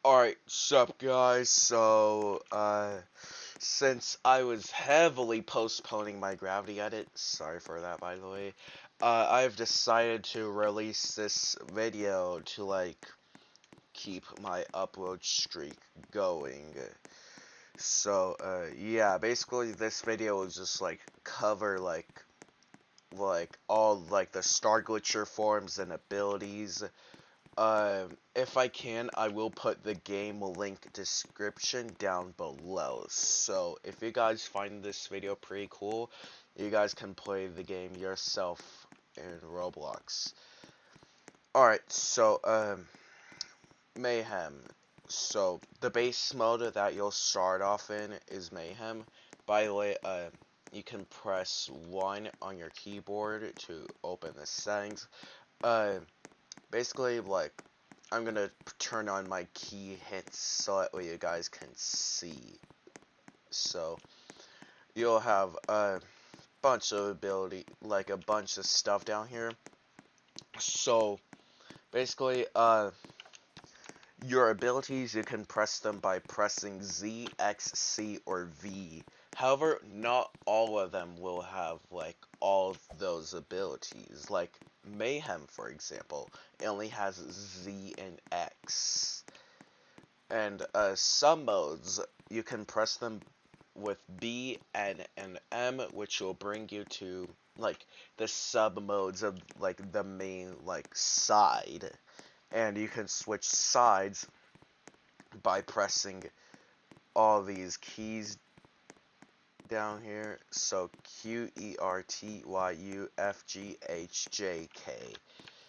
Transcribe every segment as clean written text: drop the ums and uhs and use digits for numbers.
Alright, sup guys, since I was heavily postponing my gravity edit, sorry for that by the way, I've decided to release this video to, keep my upload streak going. Yeah, basically this video will just, cover, all, the Star Glitcher forms and abilities. If I can, I will put the game link description down below. So, if you guys find this video pretty cool, you guys can play the game yourself in Roblox. Alright, Mayhem. So, the base mode that you'll start off in is Mayhem. By the way, you can press 1 on your keyboard to open the settings. Basically, I'm gonna turn on my key hits so that way you guys can see. So, you'll have a bunch of a bunch of stuff down here. So, basically, your abilities, you can press them by pressing Z, X, C, or V. However, not all of them will have, all of those abilities. Like, Mayhem, for example, it only has Z and X. And, some modes, you can press them with B, N, and M, which will bring you to, the sub-modes of, the main, side. And you can switch sides by pressing all these keys down here. So Q, E, R, T, Y, U, F, G, H, J, K.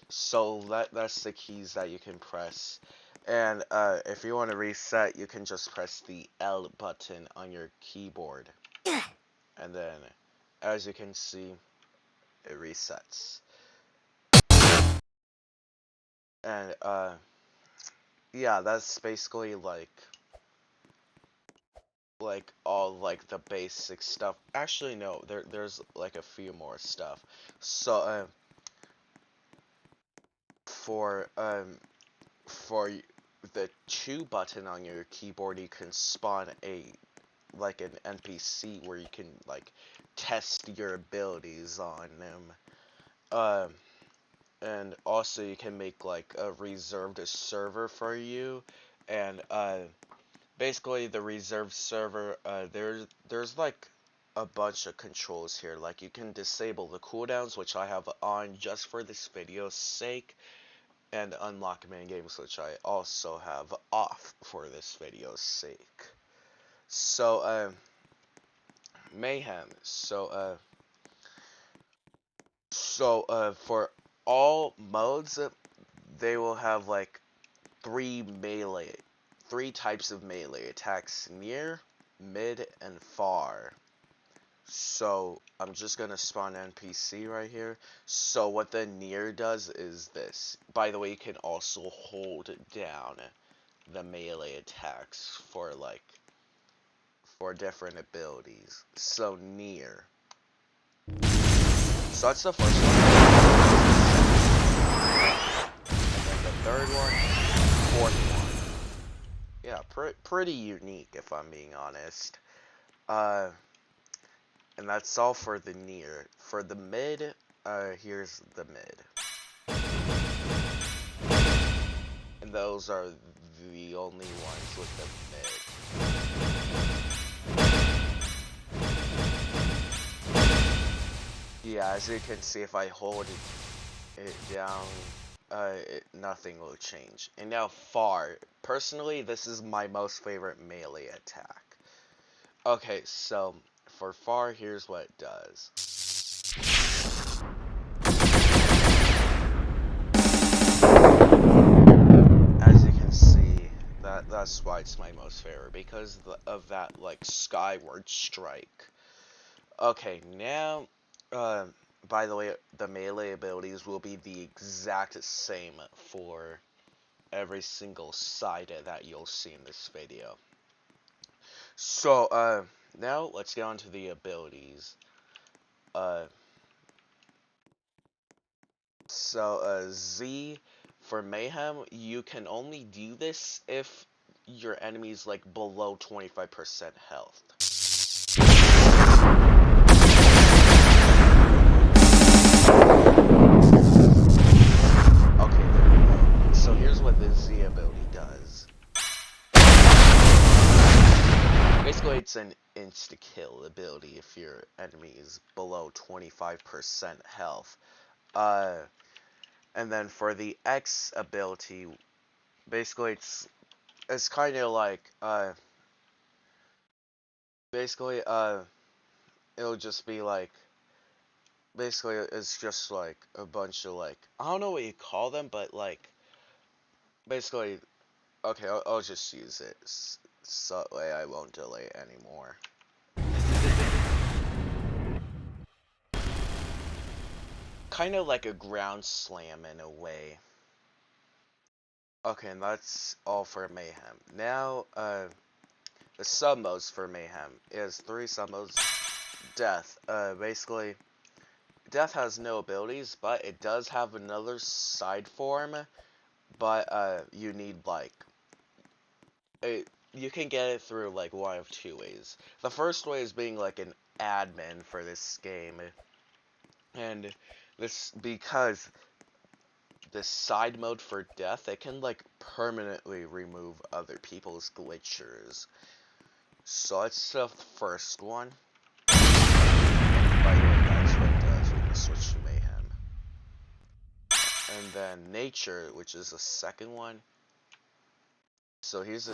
So that's the keys that you can press. And if you want to reset, you can just press the L button on your keyboard. And then, as you can see, it resets. And yeah, that's basically all the basic stuff. Actually, no, there's a few more stuff. So for the 2 button on your keyboard, you can spawn an NPC where you can test your abilities on them. And also you can make a reserved server for you, and basically the reserved server, there's a bunch of controls here. You can disable the cooldowns, which I have on just for this video's sake, and unlock minigames, which I also have off for this video's sake. So Mayhem. For all modes, they will have three types of melee attacks: near, mid, and far. So I'm just gonna spawn NPC right here. So what the near does is this. By the way, you can also hold down the melee attacks for different abilities. So near. So that's the first one. And then the third one, fourth one. Yeah, pretty unique if I'm being honest. And that's all for the near. For the mid, here's the mid. And those are the only ones with the mid. Yeah, as you can see, if I hold it down, nothing will change. And now far. Personally, this is my most favorite melee attack. Okay, so for far, here's what it does. As you can see, that's why it's my most favorite, because of that skyward strike. Okay, now by the way, the melee abilities will be the exact same for every single side that you'll see in this video. So, now let's get on to the abilities. Z, for Mayhem, you can only do this if your enemies like below 25% health. Okay, there we go. So here's what the Z ability does. Basically, it's an insta-kill ability if your enemy is below 25% health. And then for the X ability, basically it's kind of like basically it'll just be like basically it's just like a bunch of like I don't know what you call them, but like basically okay, I'll just use it so that way I won't delay anymore. Kind of like a ground slam in a way. Okay, and that's all for Mayhem. Now, the sub modes for Mayhem is 3 sub modes. Death. Basically, Death has no abilities, but it does have another side form. But you need like you can get it through like one of 2 ways. The first way is being like an admin for this game, and this because the side mode for Death, it can like permanently remove other people's glitchers. So it's the first one. By the way, that's what it does. We're gonna switch to Mayhem. And then Nature, which is the second one. So here's the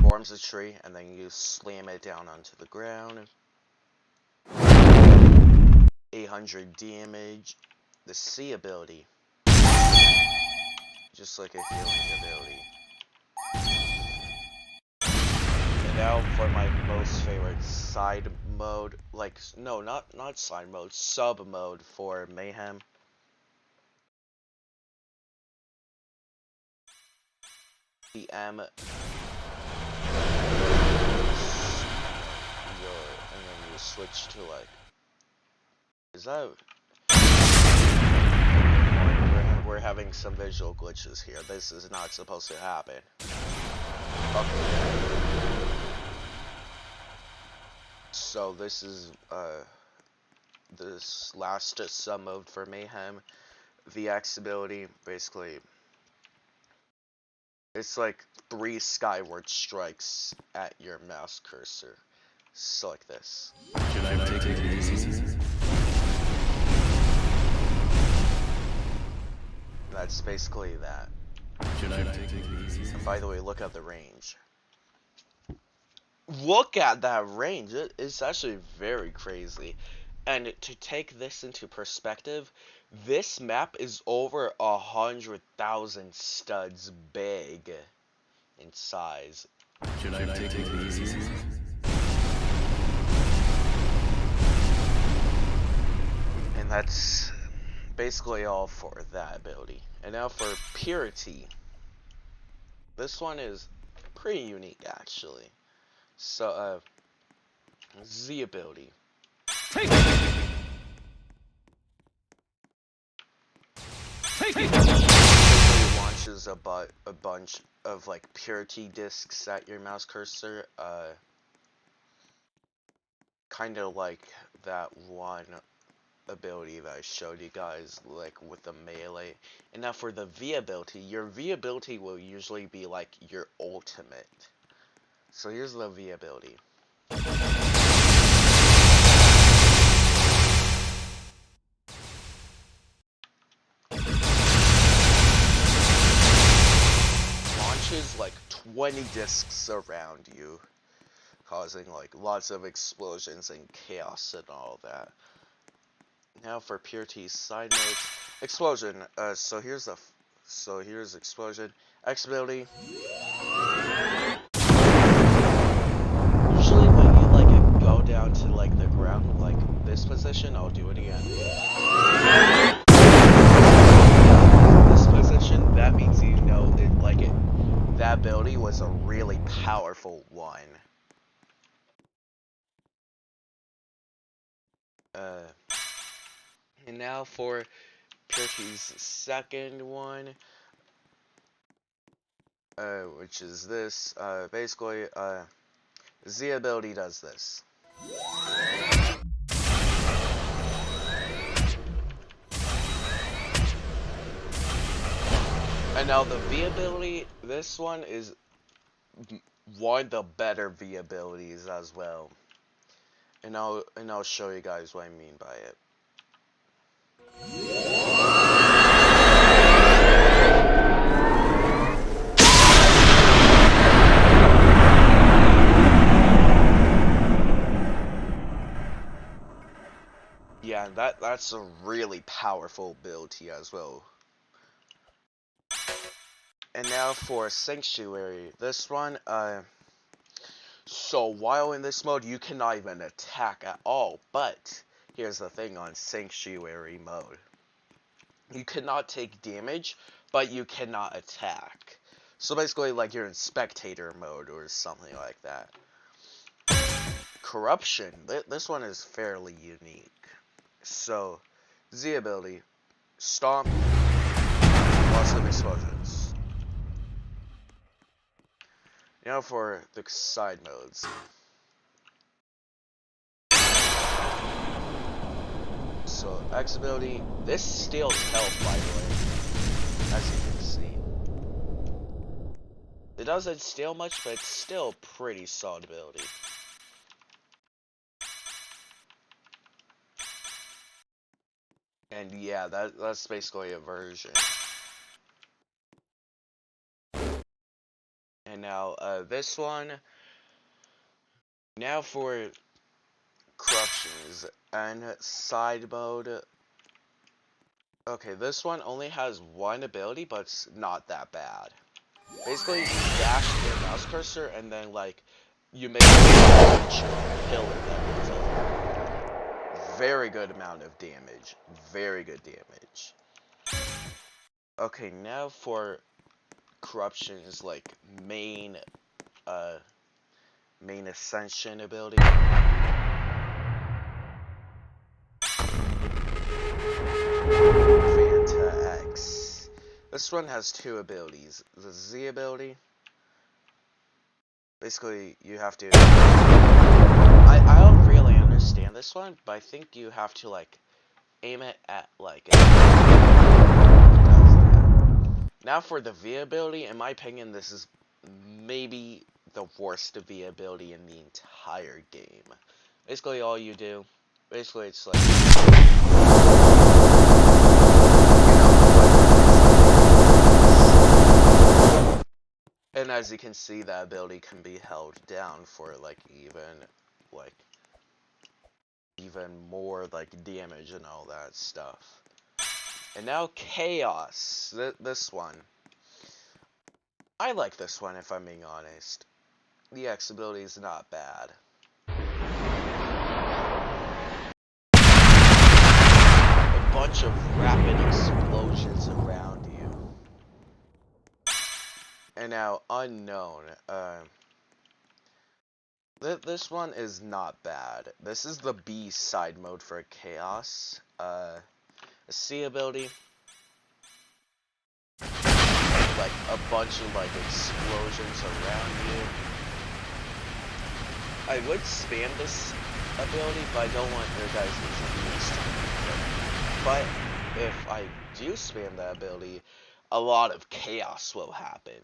forms a tree, and then you slam it down onto the ground. 800 damage. The C ability, just like a healing ability. And now for my most favorite side mode, like no, not side mode, sub mode for Mayhem. The M. And then you switch to like. Is that? We're having some visual glitches here. This is not supposed to happen. Okay. So this is this last sub mode for Mayhem. The X ability, basically, it's like 3 skyward strikes at your mouse cursor. So like this. Should I take it easy? That's basically that. Should I take it easy? And by the way, look at the range. Look at that range. It's actually very crazy. And to take this into perspective, this map is over 100,000 studs big in size. Should I take it easy? And that's basically all for that ability. And now for Purity. This one is pretty unique actually. So, Z ability. Take it! It launches a bunch of like Purity discs at your mouse cursor. Kind of like that one ability that I showed you guys, like with the melee. And now for the V ability, your V ability will usually be like your ultimate. So here's the V ability. Launches like 20 discs around you, causing like lots of explosions and chaos and all that. Now for Purity's side notes, explosion. So here's explosion. X ability. Usually when you like go down to like the ground, like this position, I'll do it again. This position, that means you know it. Like it, that ability was a really powerful one. And now for Purity's second one. which is this. Basically, Z ability does this. And now the V ability, this one is one of the better V abilities as well. And I'll show you guys what I mean by it. Yeah, that's a really powerful ability as well. And now for Sanctuary, this one, so while in this mode, you cannot even attack at all, but here's the thing on Sanctuary mode. You cannot take damage, but you cannot attack. So basically, like, you're in spectator mode or something like that. Corruption, this one is fairly unique. So, Z ability, Stomp, lots of explosions. Now for the side modes. So, X ability, this steals health, by the way, as you can see. It doesn't steal much, but it's still a pretty solid ability. And yeah, that's basically a version. And now, this one, now for corruptions and side mode. Okay, this one only has one ability, but it's not that bad. Basically, you dash your mouse cursor and then, like, you make a pillar that does a very good amount of damage. Very good damage. Okay, now for corruptions, like, main ascension ability. Fanta X. This one has two abilities. The Z ability. Basically, you have to... I don't really understand this one, but I think you have to, like, aim it at, like... Now for the V ability, in my opinion, this is maybe the worst V ability in the entire game. Basically, all you do... Basically, it's like... And as you can see, that ability can be held down for, like, even more, like, damage and all that stuff. And now Chaos. This one. I like this one, if I'm being honest. The X ability is not bad. A bunch of rapid explosions around you. And now Unknown. This one is not bad. This is the B side mode for Chaos. A C ability. Like a bunch of like explosions around you. I would spam this ability, but I don't want your guys to be used to it. But if I do spam that ability, a lot of chaos will happen.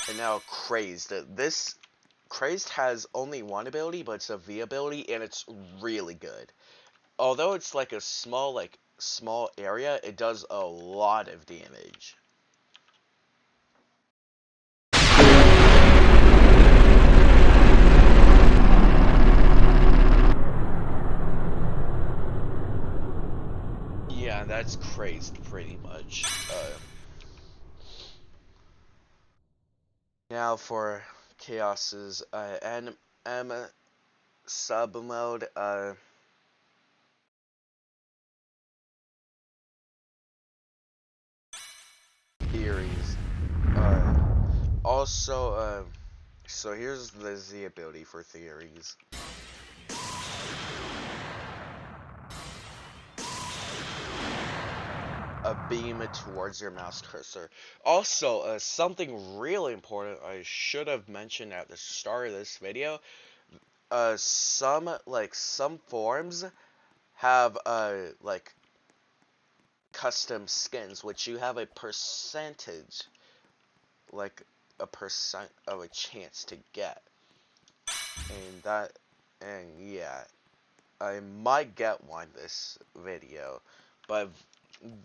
And now Crazed. Crazed has only one ability, but it's a V ability, and it's really good. Although it's like a small area, it does a lot of damage. Yeah, that's Crazed pretty much. Now for Chaos's M sub mode. Theories. Also, so here's the Z ability for theories. A beam it towards your mouse cursor. Also, something really important I should have mentioned at the start of this video. Some forms have like custom skins, which you have a percentage, like a percent of a chance to get, and yeah, I might get one this video, but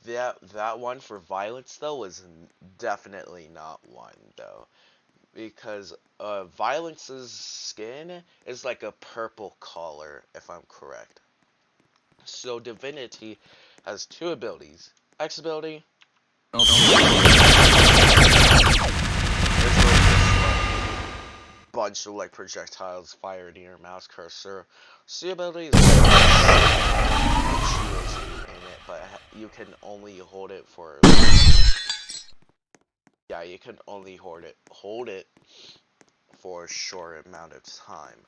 that one for violence though was definitely not one though, because violence's skin is like a purple color if I'm correct. So Divinity has two abilities. X ability. It's like this bunch of like projectiles fired in your mouse cursor. C ability is shields you in it, but you can only hold it for yeah, you can only hold it for a short amount of time.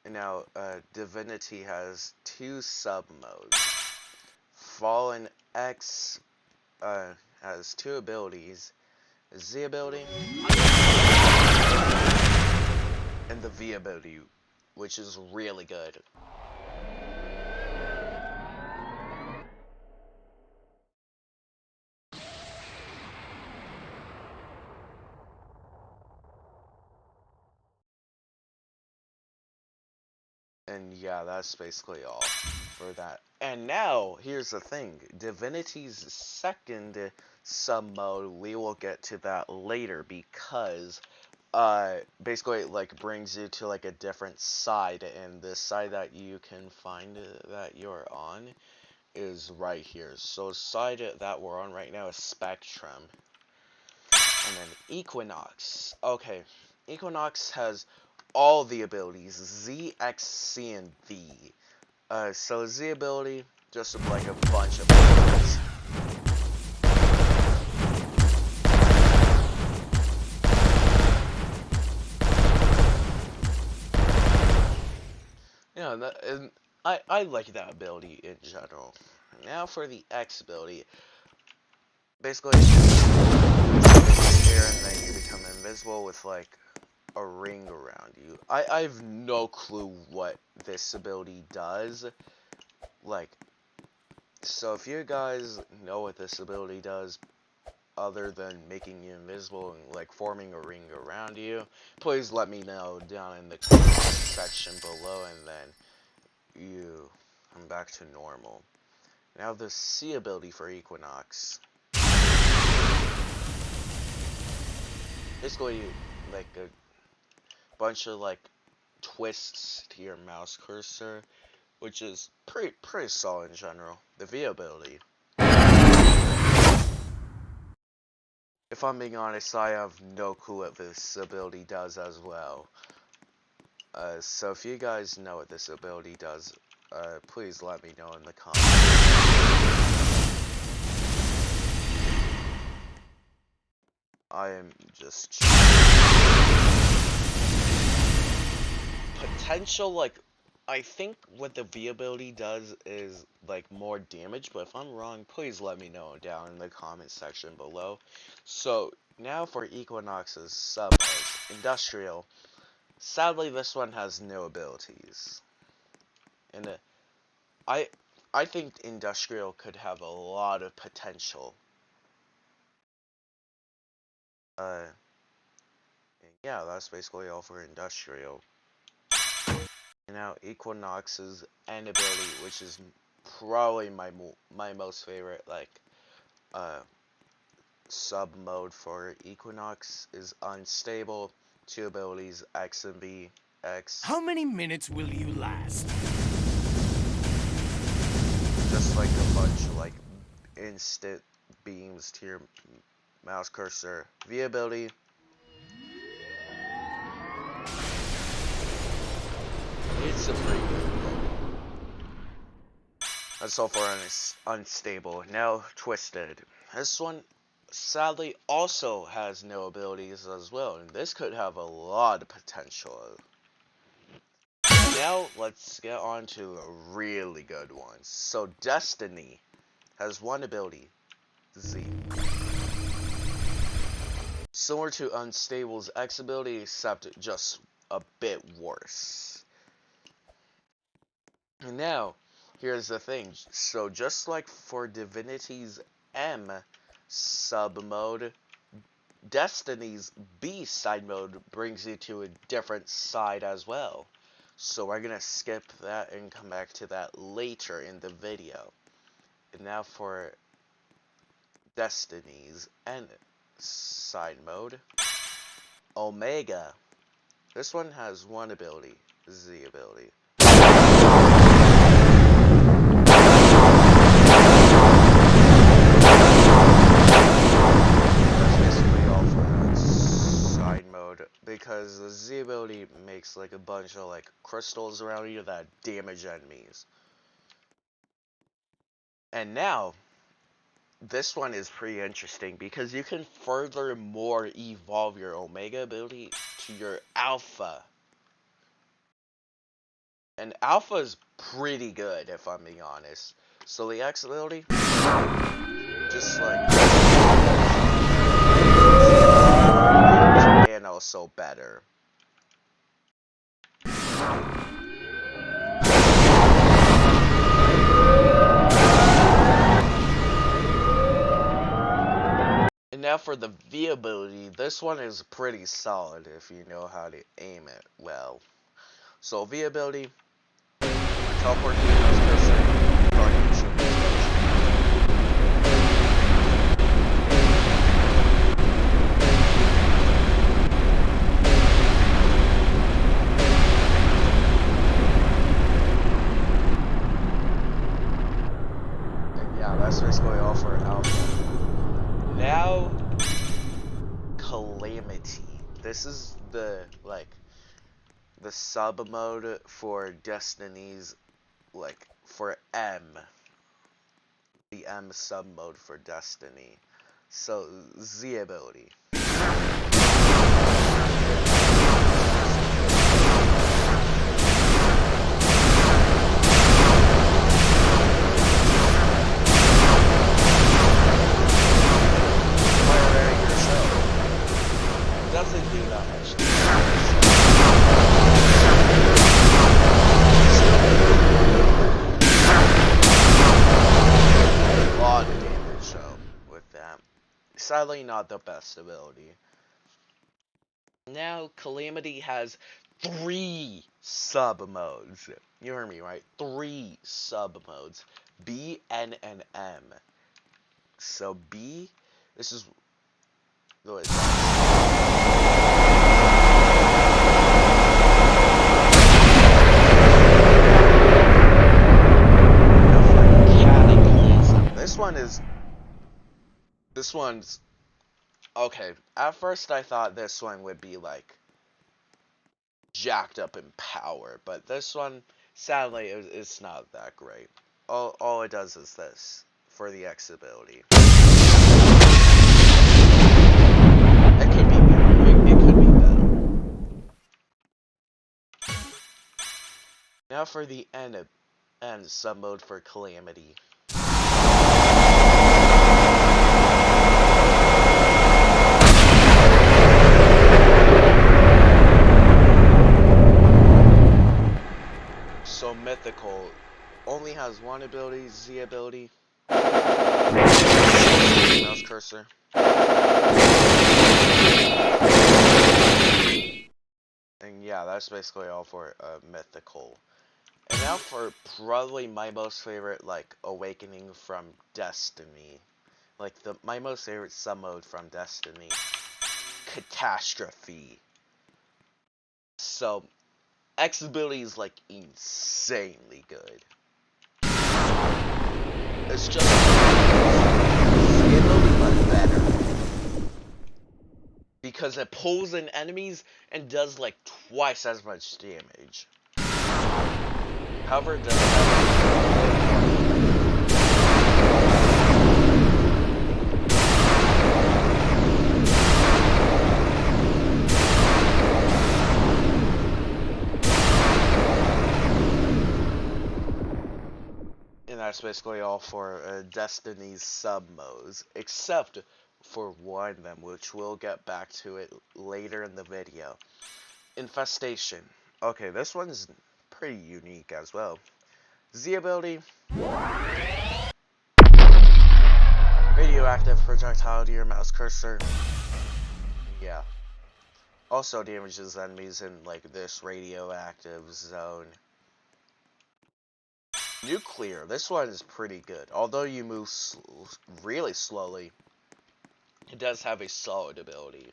Now, Divinity has two sub modes. Fallen X has two abilities: Z ability and the V ability, which is really good. And yeah, that's basically all for that. And now, here's the thing. Divinity's second sub-mode, we will get to that later because, basically it, like, brings you to, like, a different side. And the side that you can find that you're on is right here. So the side that we're on right now is Spectrum. And then Equinox. Okay, Equinox has all the abilities, Z, X, C, and V. So Z ability, just like a bunch of abilities. Yeah, and I like that ability in general. Now for the X ability, basically, you here and then you become invisible with like a ring around you. I have no clue what this ability does. Like, so if you guys know what this ability does, other than making you invisible and like forming a ring around you, please let me know down in the comment section below, and then you come back to normal. Now the C ability for Equinox. Basically, like a bunch of like twists to your mouse cursor, which is pretty solid in general. The V ability. If I'm being honest, I have no clue what this ability does as well. So if you guys know what this ability does, please let me know in the comments. I am just potential, like, I think what the V ability does is like more damage, but if I'm wrong, please let me know down in the comment section below. So now for Equinox's sub-modes. Industrial. Sadly, this one has no abilities. And I think Industrial could have a lot of potential. Yeah, that's basically all for Industrial. And now Equinox's end ability, which is probably my most favorite, like, sub mode for Equinox, is Unstable. Two abilities, X and V. X. How many minutes will you last? Just like a bunch of like instant beams to your mouse cursor. V ability. It's a pretty good one. That's all for Unstable. Now Twisted. This one sadly also has no abilities as well, and this could have a lot of potential. Now let's get on to a really good one. So Destiny has one ability, Z. Similar to Unstable's X ability, except just a bit worse. And now, here's the thing. So just like for Divinity's M sub-mode, Destiny's B side mode brings you to a different side as well. So we're gonna skip that and come back to that later in the video. And now for Destiny's N side mode, Omega. This one has one ability, Z ability. That's basically all for that side mode, because the Z ability makes like a bunch of like crystals around you that damage enemies. And now, this one is pretty interesting because you can furthermore evolve your Omega ability to your Alpha. And Alpha is pretty good, if I'm being honest. So the X ability, just like, and also better. And now for the V ability, this one is pretty solid if you know how to aim it well. So V ability, teleport to the mouse cursor, guardian should be close. And yeah, that's basically all for Alpha. Now, Calamity. This is the, like, the sub mode for Destiny's, like, for M. The M sub mode for Destiny. So, Z ability. Doesn't do that much damage. A lot of damage though with that. Sadly not the best ability. Now Calamity has 3 sub modes. You heard me right? 3 sub modes. B, N, and M. So B, this is the way This one's okay. At first I thought this one would be like jacked up in power, but this one, sadly, it's not that great. All it does is this for the X ability. It could be better. It could be better. Now for the N sub mode for Calamity. So mythical, only has one ability, Z ability. Mouse cursor. And yeah, that's basically all for mythical. And now for probably my most favorite, like, awakening from Destiny. Like, my most favorite sub-mode from Destiny. Catastrophe. So, X ability is, like, insanely good. It's just the ability, but better. Because it pulls in enemies and does, like, twice as much damage. However, it does that's basically all for Destiny's sub modes, except for one of them, which we'll get back to it later in the video. Infestation. Okay, this one's pretty unique as well. Z ability. Radioactive projectile to your mouse cursor. Yeah. Also damages enemies in like this radioactive zone. Nuclear. This one is pretty good. Although you move really slowly, it does have a solid ability.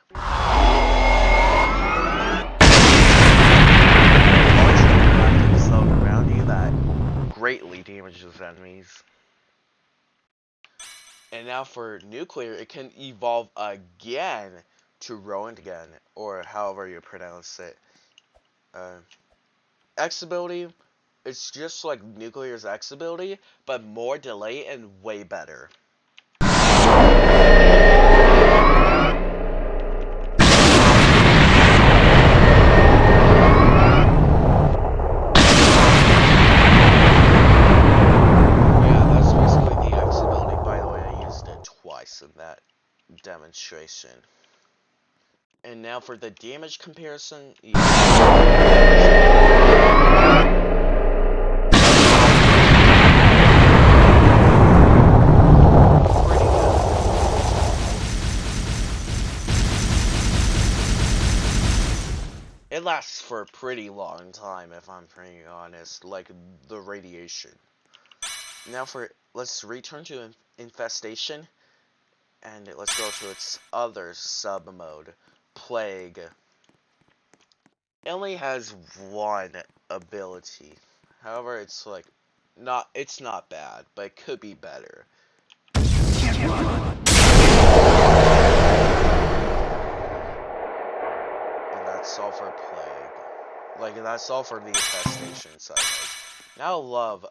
Zone around you that greatly damages enemies. And now for nuclear, it can evolve again to Roentgen, or however you pronounce it. X ability, it's just like nuclear's X ability, but more delay and way better. In that demonstration. And now for the damage comparison. Yeah. It lasts for a pretty long time, if I'm pretty honest, like the radiation. Now let's return to Infestation. And let's go to its other sub-mode, Plague. It only has one ability. However, it's like it's not bad, but it could be better. And that's all for Plague. Like that's all for the Infestation side. Now Love.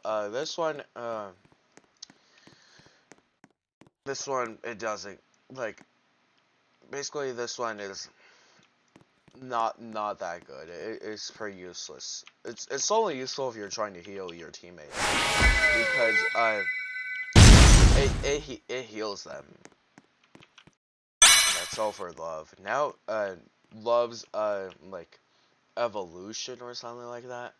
This one, it doesn't, like, basically this one is not that good. It's pretty useless. It's only useful if you're trying to heal your teammates, because, it heals them. And that's all for Love. Now, Love's, like, evolution or something like that.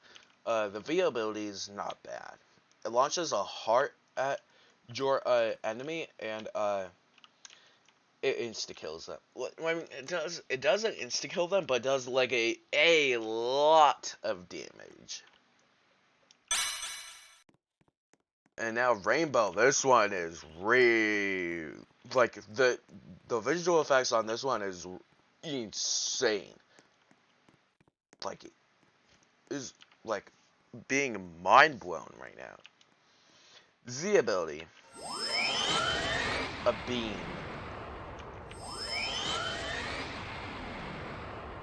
The V ability is not bad. It launches a heart at your enemy, and it insta kills them. I mean, it doesn't insta kill them, but does like a lot of damage. And now Rainbow. This one is like the visual effects on this one is insane. Like it is like being mind blown right now. Z ability. A beam.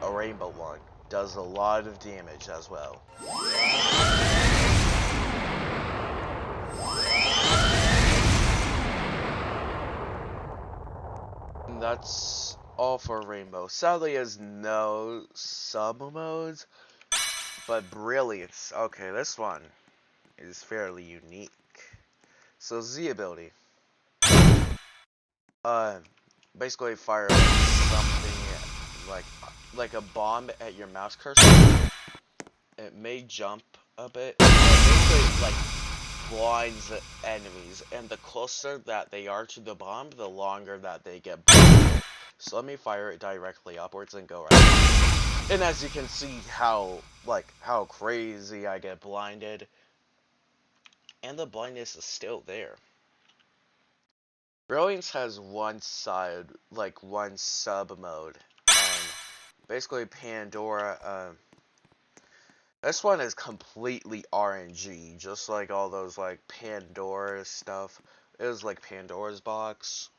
A rainbow one. Does a lot of damage as well. And that's all for Rainbow. Sadly, has no sub modes, but Brilliance. Okay, this one is fairly unique. So Z ability. Basically fire something like a bomb at your mouse cursor. It may jump a bit. Basically, like, blinds enemies, and the closer that they are to the bomb, the longer that they get blinded. So let me fire it directly upwards and go right. And as you can see how crazy I get blinded. And the blindness is still there. Brilliance has one side, like one sub mode, and basically Pandora, this one is completely RNG, just like all those like Pandora stuff. It was like Pandora's box.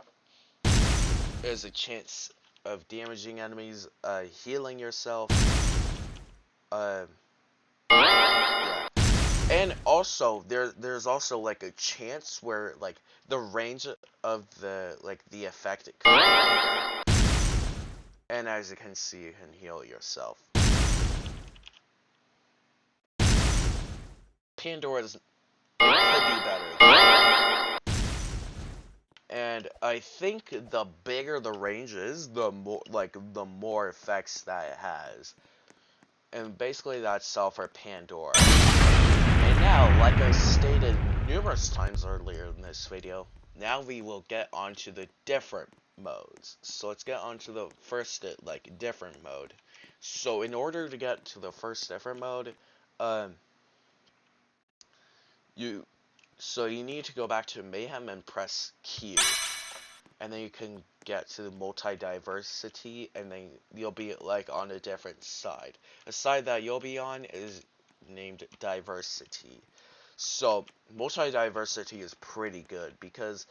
There's a chance of damaging enemies, healing yourself, yeah. And also, there's also like a chance where like the range of the effect it could be. And as you can see, you can heal yourself. Pandora's could be better than that. And I think the bigger the range is, the more effects that it has. And basically that's all for Pandora. And now, like I stated numerous times earlier in this video, now we will get onto the different modes. So let's get onto the first different mode. So in order to get to the first different mode, you need to go back to Mayhem and press Q. And then you can get to the multi-diversity, and then you'll be like on a different side. The side that you'll be on is named diversity. So multi-diversity is pretty good because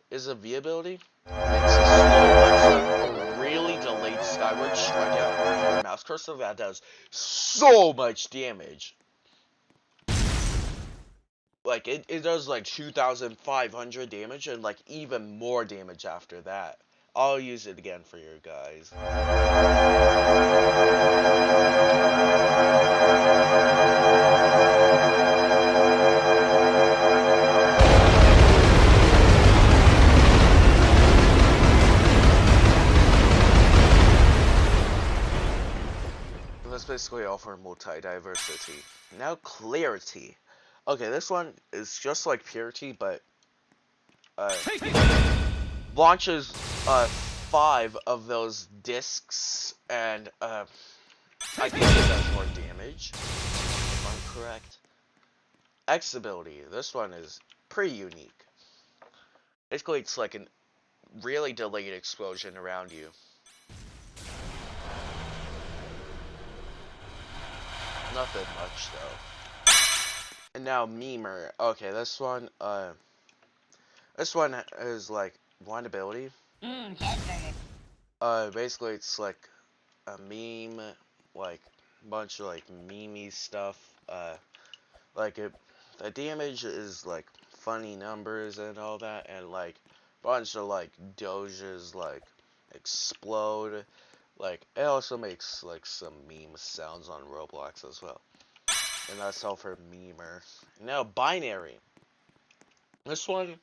it's a V ability. Makes a really delayed skyward strike out your mouse cursor that does so much damage. Like, it does like 2,500 damage and like even more damage after that. I'll use it again for you guys. That's basically all for multi-diversity. Now clarity. Okay, this one is just like Purity, but launches 5 of those discs, and I think it does more damage, if I'm correct. X ability. This one is pretty unique. Basically, it's like a really delayed explosion around you. Nothing much though. And now Memer. Okay, this one is like one ability. Basically it's like a meme, like bunch of like memey stuff. The damage is like funny numbers and all that, and like bunch of like doges like explode. Like it also makes like some meme sounds on Roblox as well. And that's all for Memer. Now, Binary. This one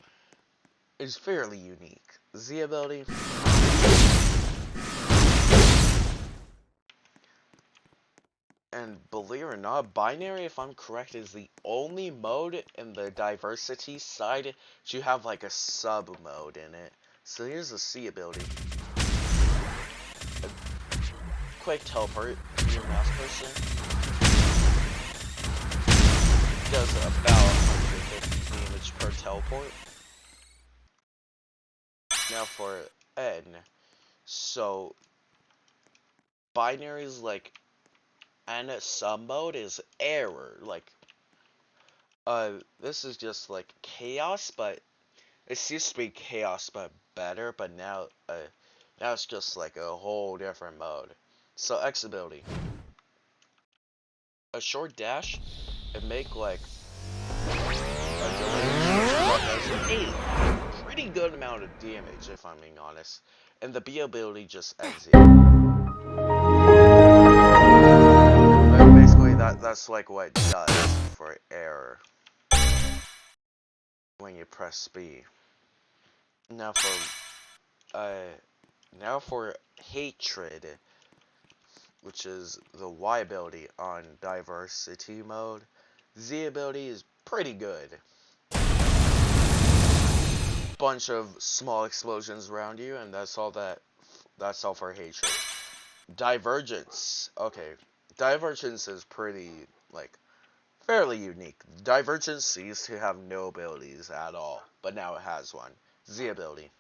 is fairly unique. Z ability. And believe it or not, Binary, if I'm correct, is the only mode in the diversity side to have like a sub mode in it. So here's the C ability. A quick teleport to your mouse person. Does about 150 damage per teleport. Now for N, so Binary's like N sub mode is error. Like this is just like chaos, but it used to be chaos but better, but now it's just like a whole different mode. So X ability, a short dash, and make like a pretty good amount of damage, if I'm being honest. And the B ability just ends it. But basically that's like what it does for error when you press B. Now for hatred, which is the Y ability on diversity mode. Z ability is pretty good. Bunch of small explosions around you, and that's all for hatred. Divergence. Okay, Divergence is pretty like fairly unique. Divergence used to have no abilities at all, but now it has one. Z ability.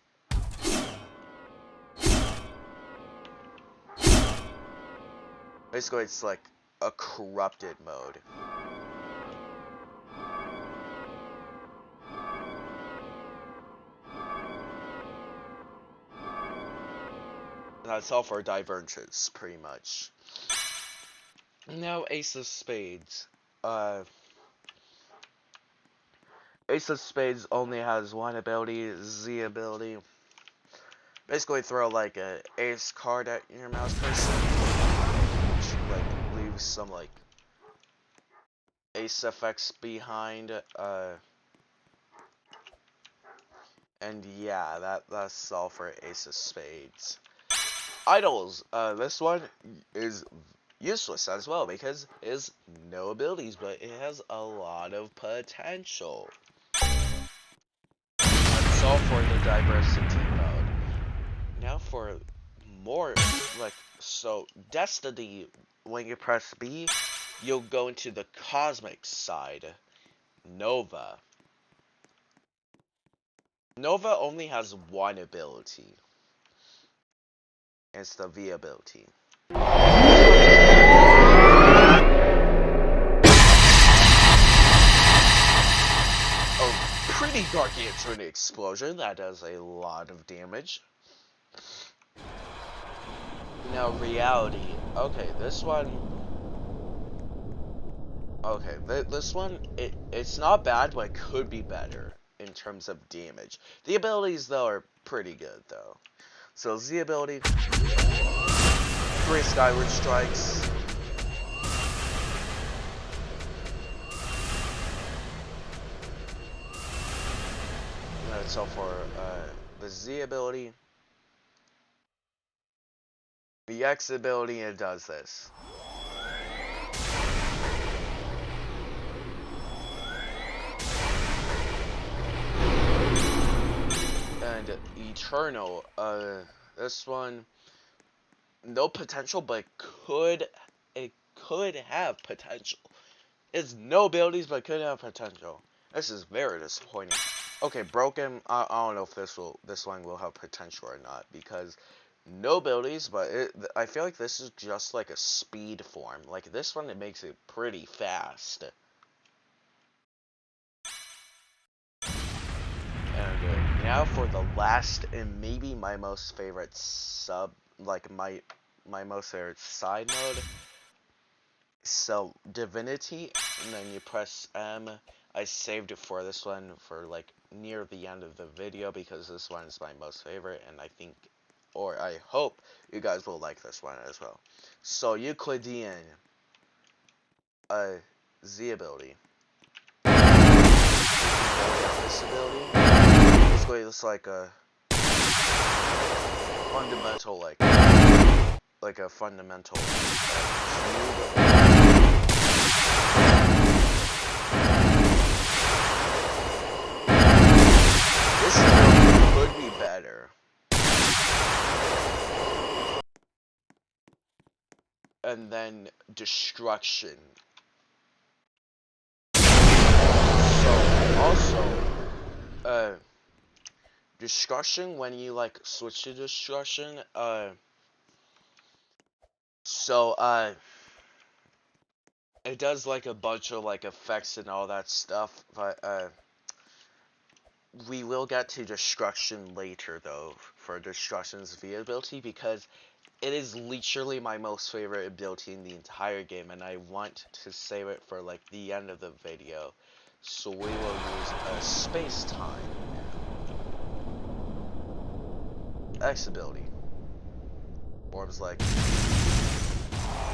Basically, it's like a corrupted mode. That's all for Divergence, pretty much. Now, Ace of Spades. Ace of Spades only has one ability, Z ability. Basically, throw like a ace card at your mouse person, which like leaves some like ace effects behind. And yeah, that's all for Ace of Spades. Idols. This one is useless as well because it has no abilities, but it has a lot of potential. That's all for the diversity mode. Now for more, so Destiny, when you press B, you'll go into the cosmic side. Nova. Nova only has one ability. It's the V ability. A pretty gargantuan explosion that does a lot of damage. Now reality. Okay, this one. Okay, this one it's not bad, but it could be better in terms of damage. The abilities though are pretty good though. So Z ability, 3 skyward strikes. That's all for the Z ability. The X ability, it does this. And Eternal, this one, no potential, but it could have potential. It's no abilities, but could have potential. This is very disappointing. Okay, Broken, I don't know if this one will have potential or not, because no abilities, but I feel like this is just like a speed form. Like this one, it makes it pretty fast. And now for the last and maybe my most favorite my most favorite side mode. So Divinity, and then you press M. I saved it for this one for like near the end of the video because this one is my most favorite, and I think, or I hope, you guys will like this one as well. So Euclidian, Z ability. This ability, basically it's like a fundamental, like a fundamental this ability could be better. And then destruction. So also, destruction, when you like switch to destruction, it does like a bunch of like effects and all that stuff, but we will get to destruction later though, for destruction's V ability, because it is literally my most favorite ability in the entire game, and I want to save it for like the end of the video. So we will use a spacetime. X ability. Forms like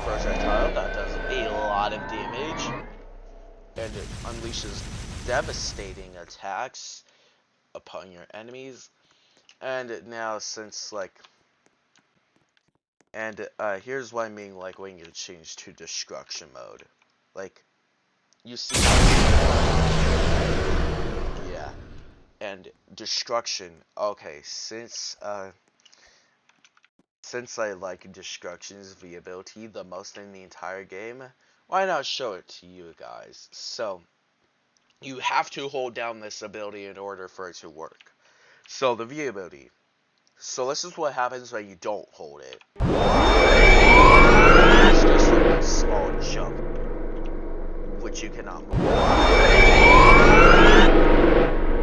projectile that does a lot of damage, and it unleashes devastating attacks upon your enemies. And now since like, and here's what I mean, like when you change to destruction mode, like you see yeah. And destruction, okay, since I like destruction's V ability the most in the entire game, why not show it to you guys? So you have to hold down this ability in order for it to work. So the V ability. So this is what happens when you don't hold it. It's just like a small jump, which you cannot move.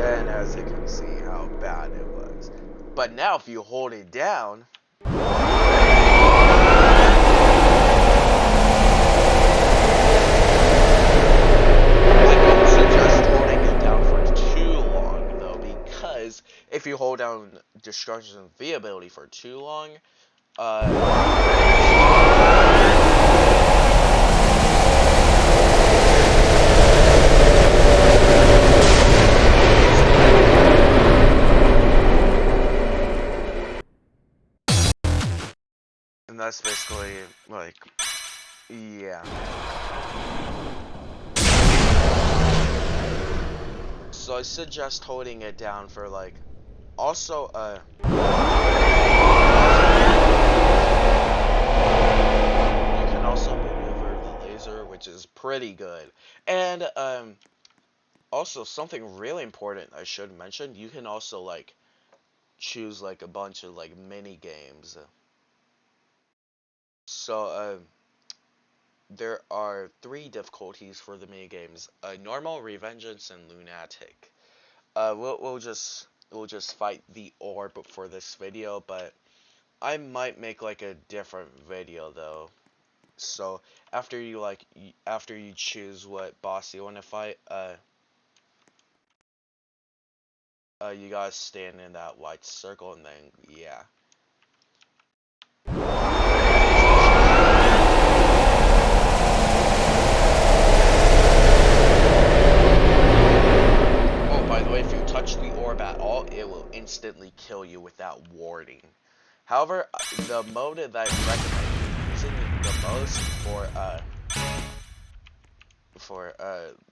And as you can see how bad it was. But now if you hold it down, I don't suggest holding it down for too long though, because if you hold down destruction V ability for too long, And that's basically, like, yeah. So I suggest holding it down for, like, also, you can also maneuver the laser, which is pretty good. And, also, something really important I should mention, you can also, like, choose, like, a bunch of, like, mini games. So, there are 3 difficulties for the mini games: normal, revengeance, and lunatic. We'll just fight the orb for this video, but I might make like a different video though. So after you choose what boss you want to fight, you gotta stand in that white circle, and then yeah. Oh, by the way, if you touch the orb at all, it will instantly kill you without warning. However, the mode that I recommend using the most for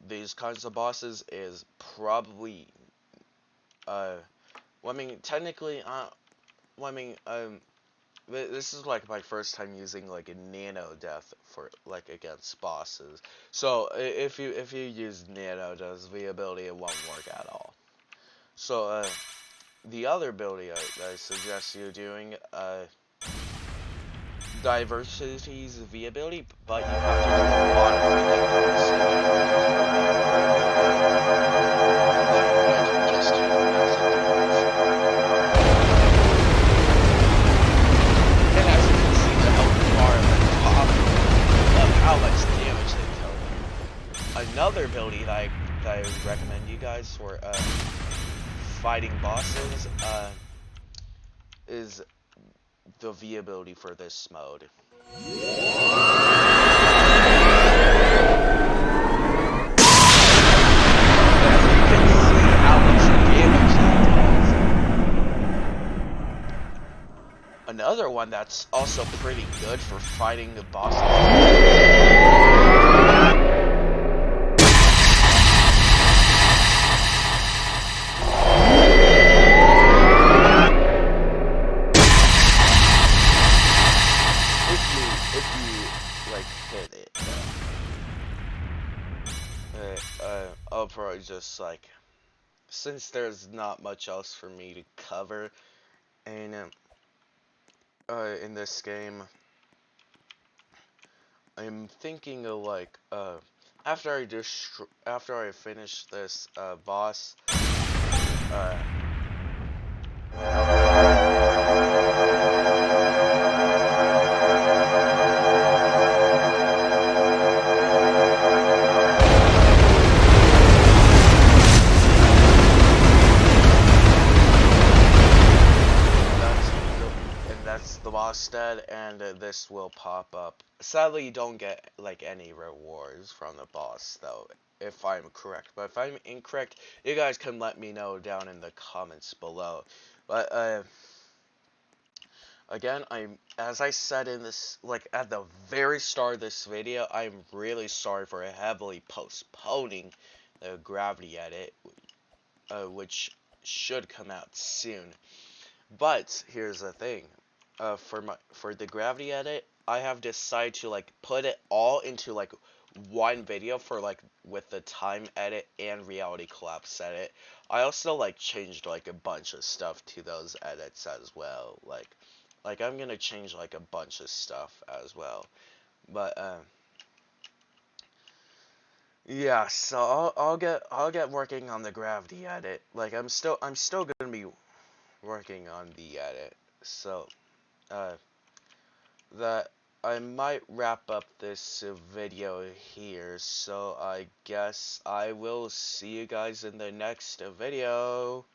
these kinds of bosses is probably well, I mean technically well, I mean this is like my first time using like a nano death for like against bosses. So if you use nano death, the ability it won't work at all. So the other ability I suggest you doing Diversity's V ability, but you have to do a lot of ridiculous just take massive damage. And as you can see, the health bar at the top of how much damage they deal. Another ability that I recommend you guys for fighting bosses is the V ability for this mode. Another one that's also pretty good for fighting the bosses. If you like hit it. I'll probably just like, since there's not much else for me to cover, and in this game, I'm thinking of like after I finish this boss, the boss dead, and this will pop up. Sadly, you don't get like any rewards from the boss though, if I'm correct. But if I'm incorrect, you guys can let me know down in the comments below. But again, as I said in this, like at the very start of this video, I'm really sorry for heavily postponing the gravity edit, which should come out soon. But here's the thing. For the gravity edit, I have decided to like put it all into like one video for like with the time edit and reality collapse edit. I also like changed like a bunch of stuff to those edits as well. Like I'm gonna change like a bunch of stuff as well. But yeah, so I'll get working on the gravity edit. Like I'm still gonna be working on the edit. So that I might wrap up this video here, so I guess I will see you guys in the next video.